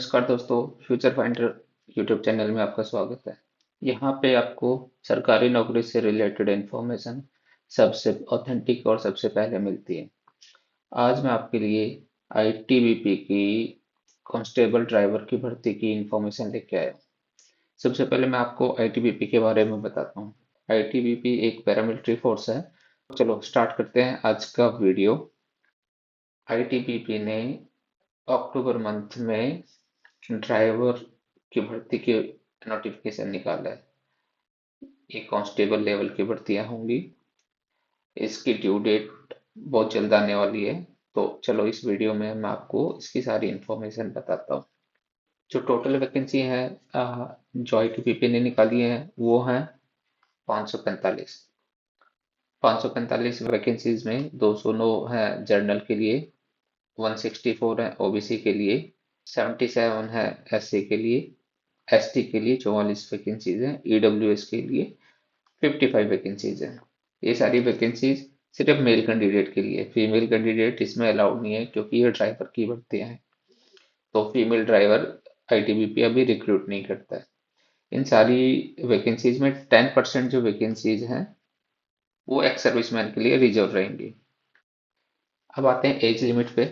नमस्कार दोस्तों, future finder YouTube channel में आपका स्वागत है। यहाँ पे आपको सरकारी नौकरी से रिलेटेड इंफॉर्मेशन सबसे ऑथेंटिक और सबसे पहले मिलती है। आज मैं आपके लिए आईटीबीपी की कांस्टेबल ड्राइवर की भर्ती की इंफॉर्मेशन लेके आया हूँ। सबसे पहले मैं आपको आईटीबीपी के बारे में बताता हूँ। आईटीबीपी एक पैरामिलिट्री फोर्स है। चलो स्टार्ट करते हैं आज का वीडियो। आईटीबीपी ने अक्टूबर मंथ में ड्राइवर की भर्ती की नोटिफिकेशन निकाला है। ये कांस्टेबल लेवल की भर्तियां होंगी। इसकी ड्यू डेट बहुत जल्द आने वाली है। तो चलो इस वीडियो में मैं आपको इसकी सारी इंफॉर्मेशन बताता हूँ। जो टोटल वैकेंसी है जो आईटीबीपी ने निकाली है वो है 545। 545 वैकेंसीज में 209 है जनरल के लिए, 164 है ओबीसी के लिए, 77 है एससी के लिए, एसटी के लिए 44 वैकेंसीज हैं, ईडब्ल्यूएस के लिए 55 वैकेंसीज हैं। ये सारी वैकेंसीज सिर्फ मेल कैंडिडेट के लिए, फीमेल कैंडिडेट इसमें अलाउड नहीं है क्योंकि ये ड्राइवर की भर्तियां हैं। तो फीमेल ड्राइवर आईटीबीपी अभी रिक्रूट नहीं करता है। इन सारी वैकेंसीज में 10% जो वैकेंसीज हैं वो एक्स सर्विसमैन के लिए रिजर्व रहेंगी। अब आते हैं एज लिमिट पे।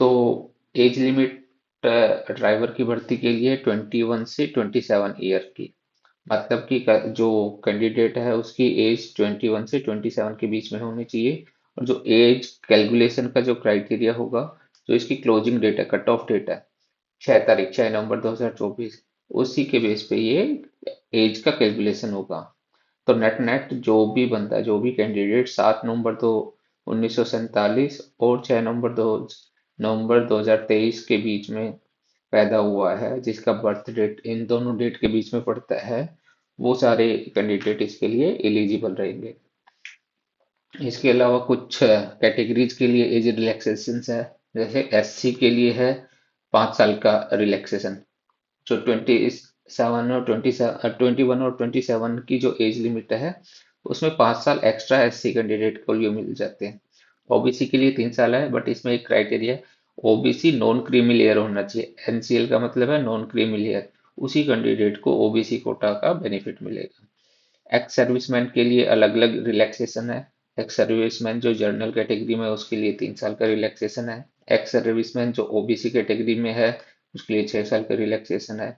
तो एज लिमिट ड्राइवर की भर्ती के लिए 21 से 27 ईयर की, मतलब कि जो कैंडिडेट है उसकी एज 21 से 27 के बीच में होनी चाहिए। और जो एज कैलकुलेशन का जो क्राइटेरिया होगा, जो इसकी क्लोजिंग डेट है, कट ऑफ डेट है 6 तारीख, 6 नवंबर 2024, उसी के बेस पे ये एज का कैलकुलेशन होगा। तो नेट नेट जो भी बंदा, जो भी कैंडिडेट 7 नवंबर दो 1947 और 6 नवंबर 2023 के बीच में पैदा हुआ है, जिसका बर्थ डेट इन दोनों डेट के बीच में पड़ता है, वो सारे कैंडिडेट इसके लिए एलिजिबल रहेंगे। इसके अलावा कुछ कैटेगरीज के लिए एज रिलैक्सेशन है। जैसे एससी के लिए है 5 साल का रिलैक्सेशन। जो 21 और 27 की जो एज लिमिट है उसमें 5 साल एक्स्ट्रा एससी कैंडिडेट को लिए मिल जाते हैं। ओबीसी के लिए 3 साल है, बट इसमें एक क्राइटेरिया है, ओबीसी नॉन क्रीमी लेयर होना चाहिए। एनसीएल का मतलब है नॉन क्रीमी लेयर, उसी कैंडिडेट को ओबीसी कोटा का बेनिफिट मिलेगा। एक्स सर्विसमैन के लिए अलग अलग रिलैक्सेशन है। एक्स सर्विसमैन जो जनरल कैटेगरी में है उसके लिए 3 साल का रिलैक्सेशन है। एक्स सर्विसमैन जो ओबीसी कैटेगरी में है उसके लिए 6 साल का रिलैक्सेशन है।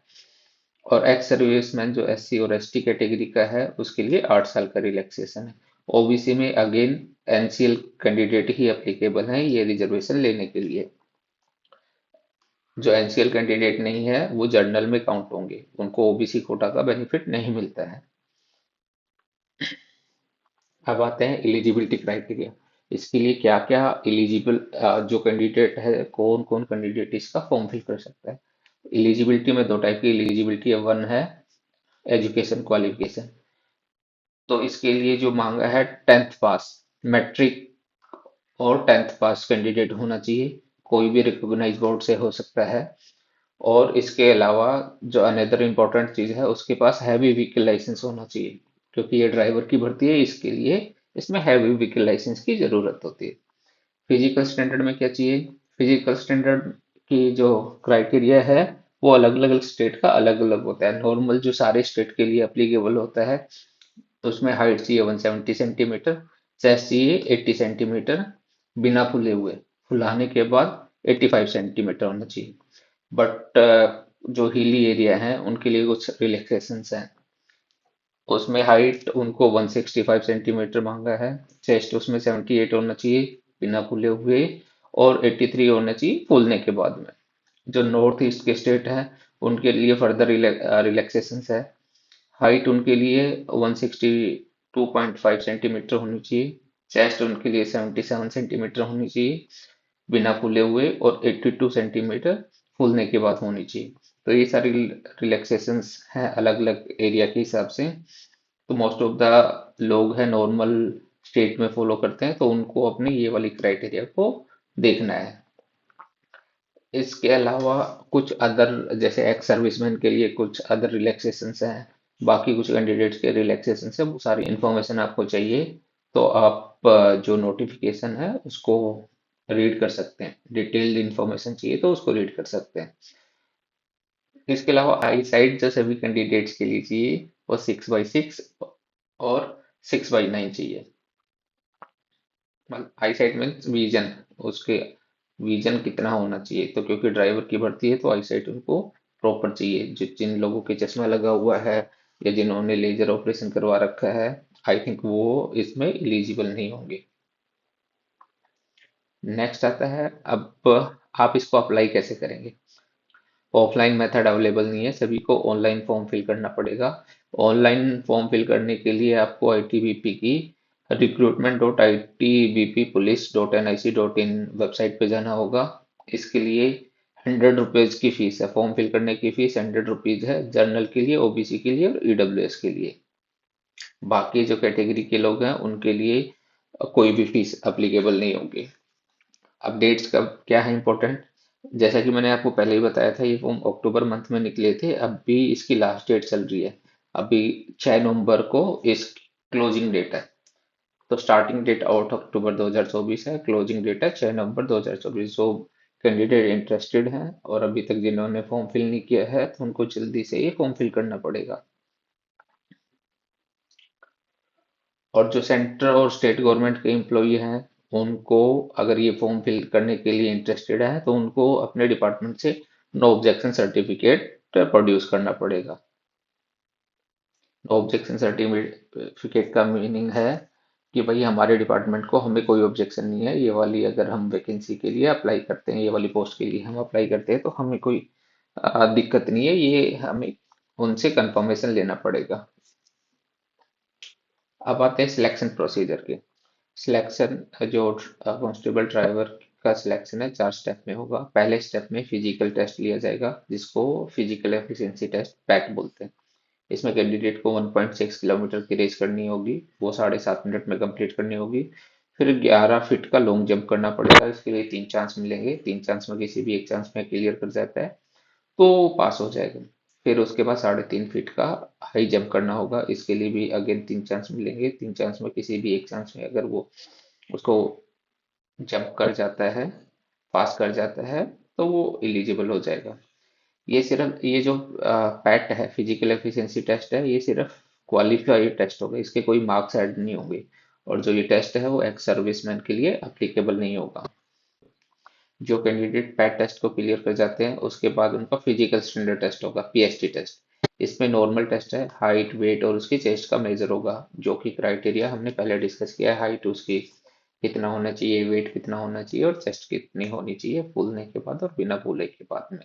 और एक्स सर्विसमैन जो एससी और एसटी कैटेगरी का है उसके लिए 8 साल का रिलैक्सेशन है। ओबीसी में अगेन एनसीएल कैंडिडेट ही अप्लीकेबल है ये रिजर्वेशन लेने के लिए। जो एनसीएल कैंडिडेट नहीं है वो जर्नल में काउंट होंगे, उनको ओबीसी कोटा का बेनिफिट नहीं मिलता है। अब आते हैं एलिजिबिलिटी क्राइटेरिया। इसके लिए क्या क्या एलिजिबल, जो कैंडिडेट है, कौन कौन कैंडिडेट इसका फॉर्म फिल कर सकता है। एलिजिबिलिटी में दो टाइप की एलिजिबिलिटी है। वन है एजुकेशन क्वालिफिकेशन। तो इसके लिए जो मांगा है 10th पास, मैट्रिक और 10th पास कैंडिडेट होना चाहिए। कोई भी रिकॉग्नाइज बोर्ड से हो सकता है। और इसके अलावा जो अनदर इम्पोर्टेंट चीज है, उसके पास हैवी व्हीकल लाइसेंस होना चाहिए, क्योंकि ये ड्राइवर की भर्ती है, इसके लिए इसमें हैवी व्हीकल लाइसेंस की जरूरत होती है। फिजिकल स्टैंडर्ड में क्या चाहिए? फिजिकल स्टैंडर्ड की जो क्राइटेरिया है वो अलग अलग स्टेट का अलग अलग होता है। नॉर्मल जो सारे स्टेट के लिए अप्लीकेबल होता है, तो उसमें हाइट चाहिए 170 सेंटीमीटर, चेस्ट चाहिए 80 सेंटीमीटर, बिना फुले हुए, फुलाने के बाद 85 सेंटीमीटर होना चाहिए। बट जो हिली एरिया है उनके लिए कुछ रिलैक्सेशंस हैं। उसमें हाइट उनको 165 सेंटीमीटर मांगा है, चेस्ट उसमें 78 होना चाहिए बिना फूले हुए, और 83 होना चाहिए फूलने के बाद में। जो नॉर्थ ईस्ट के स्टेट हैं उनके लिए फर्दर रिलैक्सेशंस है। हाइट उनके लिए 162.5 सेंटीमीटर होनी चाहिए, चेस्ट उनके लिए 77 सेंटीमीटर होनी चाहिए बिना फूले हुए, और 82 सेंटीमीटर फूलने के बाद होनी चाहिए। तो ये सारी रिलैक्सेशंस हैं अलग अलग एरिया के हिसाब से। तो मोस्ट ऑफ द लोग हैं नॉर्मल स्टेट में फॉलो करते हैं, तो उनको अपनी ये वाली क्राइटेरिया को देखना है। इसके अलावा कुछ अदर, जैसे एक्स सर्विसमैन के लिए कुछ अदर रिलैक्सेशंस हैं, बाकी कुछ कैंडिडेट्स के रिलैक्सेशंस है। वो सारी इंफॉर्मेशन आपको चाहिए तो आप जो नोटिफिकेशन है उसको रीड कर सकते हैं। डिटेल्ड इंफॉर्मेशन चाहिए तो उसको रीड कर सकते हैं। इसके अलावा आई साइट जो सभी कैंडिडेट्स के लिए चाहिए वो 6/6 और 6/9 चाहिए। मतलब आई साइट मीन्स विजन, उसके विजन कितना होना चाहिए, तो क्योंकि ड्राइवर की भर्ती है तो आई साइट उनको प्रॉपर चाहिए। जो जिन लोगों के चश्मा लगा हुआ है या जिन्होंने लेजर ऑपरेशन करवा रखा है, आई थिंक वो इसमें एलिजिबल नहीं होंगे। नेक्स्ट आता है, अब आप इसको अप्लाई कैसे करेंगे। ऑफलाइन मेथड अवेलेबल नहीं है, सभी को ऑनलाइन फॉर्म फिल करना पड़ेगा। ऑनलाइन फॉर्म फिल करने के लिए आपको आईटीबीपी की recruitment.itbp-police.nic.in वेबसाइट पे जाना होगा। इसके लिए 100 रुपीज की फीस है, फॉर्म फिल करने की फीस 100 रुपीज है, जर्नल के लिए, ओबीसी के लिए और ईडब्ल्यूएस के लिए। बाकी जो कैटेगरी के लोग हैं उनके लिए कोई भी फीस अप्लीकेबल नहीं होगी। अपडेट्स कब क्या है इम्पोर्टेंट, जैसा कि मैंने आपको पहले ही बताया था, ये फॉर्म अक्टूबर मंथ में निकले थे, अब भी इसकी लास्ट डेट चल रही है। अभी 6 नवंबर को इस क्लोजिंग डेट है। तो स्टार्टिंग डेट 8 अक्टूबर 2024 है, क्लोजिंग डेट है 6 नवंबर 2024। जो कैंडिडेट इंटरेस्टेड हैं और अभी तक जिन्होंने फॉर्म फिल नहीं किया है तो उनको जल्दी से ये फॉर्म फिल करना पड़ेगा। और जो सेंट्रल और स्टेट गवर्नमेंट के एम्प्लॉई हैं उनको, अगर ये फॉर्म फिल करने के लिए इंटरेस्टेड है तो उनको अपने डिपार्टमेंट से नो ऑब्जेक्शन सर्टिफिकेट प्रोड्यूस करना पड़ेगा। नो ऑब्जेक्शन सर्टिफिकेट का मीनिंग है कि भाई हमारे डिपार्टमेंट को, हमें कोई ऑब्जेक्शन नहीं है, ये वाली अगर हम वैकेंसी के लिए अप्लाई करते हैं, ये वाली पोस्ट के लिए हम अप्लाई करते हैं तो हमें कोई दिक्कत नहीं है, ये हमें उनसे कंफर्मेशन लेना पड़ेगा। अब आते हैं सिलेक्शन प्रोसीजर के। सिलेक्शन जो कांस्टेबल ड्राइवर का सिलेक्शन है 4 स्टेप में होगा। पहले स्टेप में फिजिकल टेस्ट लिया जाएगा जिसको फिजिकल एफिशिएंसी टेस्ट पैट बोलते हैं। इसमें कैंडिडेट को 1.6 किलोमीटर की रेस करनी होगी, वो 7.5 मिनट में कंप्लीट करनी होगी। फिर 11 फीट का लॉन्ग जंप करना पड़ेगा, इसके लिए 3 चांस मिलेंगे, 3 चांस में किसी भी एक चांस में क्लियर कर जाता है तो पास हो जाएगा। फिर उसके बाद 3.5 फीट का हाई जंप करना होगा, इसके लिए भी अगेन 3 चांस मिलेंगे, 3 चांस में किसी भी एक चांस में अगर वो उसको जंप कर जाता है, पास कर जाता है, तो वो एलिजिबल हो जाएगा। ये सिर्फ ये जो पैट है, फिजिकल एफिशिएंसी टेस्ट है, ये सिर्फ क्वालिफाइड टेस्ट होगा, इसके कोई मार्क्स ऐड नहीं होंगे। और जो ये टेस्ट है वो एक्स सर्विसमैन के लिए अप्लीकेबल नहीं होगा। जो कैंडिडेट पैट टेस्ट को क्लियर कर जाते हैं उसके बाद उनका फिजिकल स्टैंडर्ड टेस्ट होगा, पीएसटी टेस्ट। इसमें नॉर्मल टेस्ट है, हाइट वेट और उसकी चेस्ट का मेजर होगा, जो कि क्राइटेरिया हमने पहले डिस्कस किया है। हाइट उसकी कितना होना चाहिए, वेट कितना होना चाहिए और चेस्ट कितनी होनी चाहिए फूलने के बाद और बिना फूले के बाद में।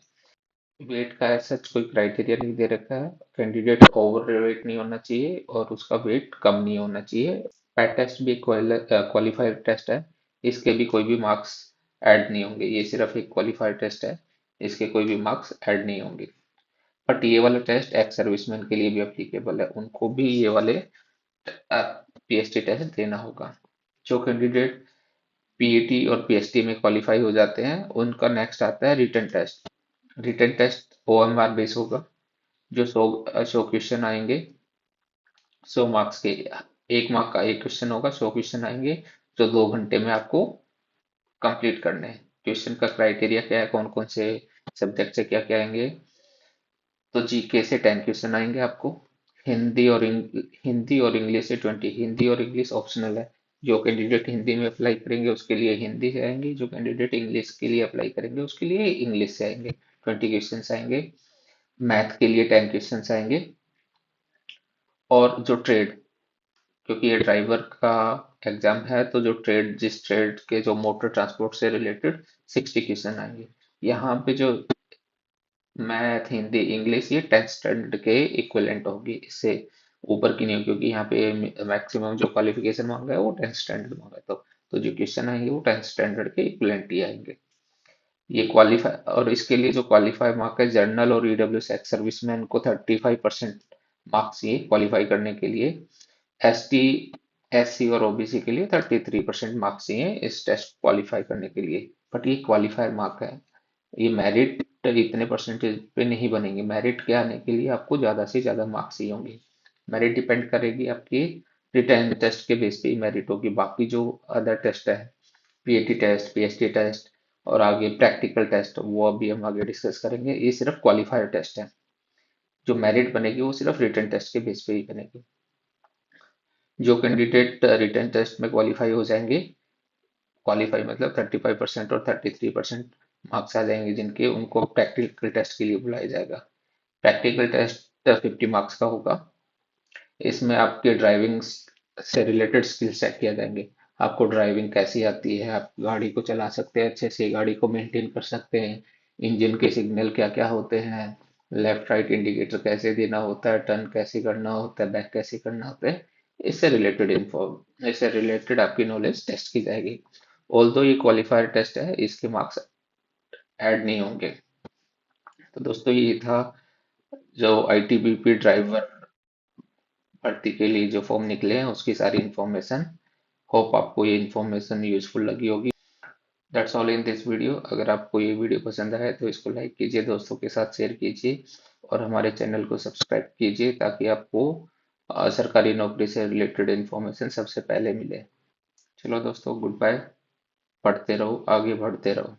वेट का ऐसा कोई क्राइटेरिया नहीं दे रखा है, कैंडिडेट ओवर वेट नहीं होना चाहिए और उसका वेट कम नहीं होना चाहिए। पैट टेस्ट भी क्वालिफाइड टेस्ट है, इसके भी कोई भी मार्क्स ऐड नहीं होंगे, ये सिर्फ एक क्वालिफाइड टेस्ट है, इसके कोई भी मार्क्स ऐड नहीं होंगे। बट ये वाला टेस्ट एक्स सर्विसमैन के लिए भी अप्लीकेबल है, उनको भी ये वाले पीएसटी टेस्ट देना होगा। जो कैंडिडेट पीईटी और पीएसटी में क्वालिफाई हो जाते हैं उनका नेक्स्ट आता है written test. Written test OMR base होगा, जो 100 क्वेश्चन आएंगे, 100 मार्क्स के, 1 मार्क का एक क्वेश्चन होगा, 100 क्वेश्चन आएंगे जो 2 घंटे में आपको कंप्लीट करने हैं। क्वेश्चन का क्राइटेरिया क्या है, कौन कौन से सब्जेक्ट से क्या क्या आएंगे, तो जीके से 10 क्वेश्चन आएंगे आपको, हिंदी और इंग्लिश से 20। हिंदी और इंग्लिश ऑप्शनल है, जो कैंडिडेट हिंदी में अप्लाई करेंगे उसके लिए हिंदी से आएंगे, जो कैंडिडेट इंग्लिश के लिए अप्लाई करेंगे उसके लिए इंग्लिश से आएंगे। 20 क्वेश्चन आएंगे। मैथ के लिए 10 क्वेश्चन आएंगे। और जो ट्रेड, क्योंकि ये ड्राइवर का एग्जाम है तो जो ट्रेड, जिस ट्रेड के जो मोटर ट्रांसपोर्ट से रिलेटेड 60 क्वेश्चन आएंगे। यहाँ पे जो मैथ हिंदी इंग्लिश ये 10th स्टैंडर्ड के इक्विवेलेंट होगी, इससे ऊपर की नहीं होगी, क्योंकि यहाँ पे मैक्सिमम जो क्वालिफिकेशन मांगा है वो 10th स्टैंडर्ड मांगा है। तो जो क्वेश्चन आएंगे वो 10th स्टैंडर्ड के इक्विवेलेंट ही आएंगे। ये क्वालिफाई, और इसके लिए जो क्वालिफाई मार्क है, जनरल और ईडब्ल्यू एक्स सर्विसमैन को 35% मार्क्स चाहिए क्वालिफाई करने के लिए। एसटी एससी और ओबीसी के लिए 33% मार्क्स चाहिए इस टेस्ट क्वालिफाई करने के लिए। बट ये क्वालिफायर मार्क है, ये मेरिट इतने परसेंटेज पे नहीं बनेंगे। मेरिट के आने के लिए आपको ज़्यादा से ज़्यादा मार्क्स ही होंगे। मेरिट डिपेंड करेगी आपकी रिटन टेस्ट के बेस पे ही मेरिट होगी। बाकी जो अदर टेस्ट है, पीएटी टेस्ट, पीएसटी टेस्ट, और आगे प्रैक्टिकल टेस्ट वो अभी हम आगे डिस्कस करेंगे। ये सिर्फ क्वालिफायर टेस्ट है। जो मेरिट बनेगी वो सिर्फ रिटन टेस्ट के बेस पे ही बनेगी। जो कैंडिडेट रिटन टेस्ट में क्वालिफाई हो जाएंगे, क्वालिफाई मतलब 35% और 33% मार्क्स आ जाएंगे जिनके, उनको प्रैक्टिकल टेस्ट के लिए बुलाया जाएगा। प्रैक्टिकल टेस्ट 50 मार्क्स का होगा। इसमें आपके ड्राइविंग से रिलेटेड स्किल चेक किया जाएंगे। आपको ड्राइविंग कैसी आती है, आप गाड़ी को चला सकते हैं अच्छे से, गाड़ी को मेंटेन कर सकते हैं, इंजन के सिग्नल क्या क्या होते हैं, लेफ्ट राइट इंडिकेटर कैसे देना होता है, टर्न कैसे करना होता है, बैक कैसे करना होता है। इससे रिलेटेड आपकी नॉलेज टेस्ट की जाएगी। ऑल्दो ये क्वालिफायर टेस्ट है, इसके मार्क्स ऐड नहीं होंगे। तो दोस्तों ये था जो आईटीबीपी ड्राइवर भर्ती के लिए जो फॉर्म निकले हैं उसकी सारी इंफॉर्मेशन। होप आपको ये इंफॉर्मेशन यूजफुल लगी होगी। That's all in this video. अगर आपको ये वीडियो पसंद आए तो इसको लाइक कीजिए, दोस्तों के साथ शेयर कीजिए और हमारे चैनल को सब्सक्राइब कीजिए ताकि आपको सरकारी नौकरी से रिलेटेड इंफॉर्मेशन सबसे पहले मिले। चलो दोस्तों, गुड बाय। पढ़ते रहो, आगे बढ़ते रहो।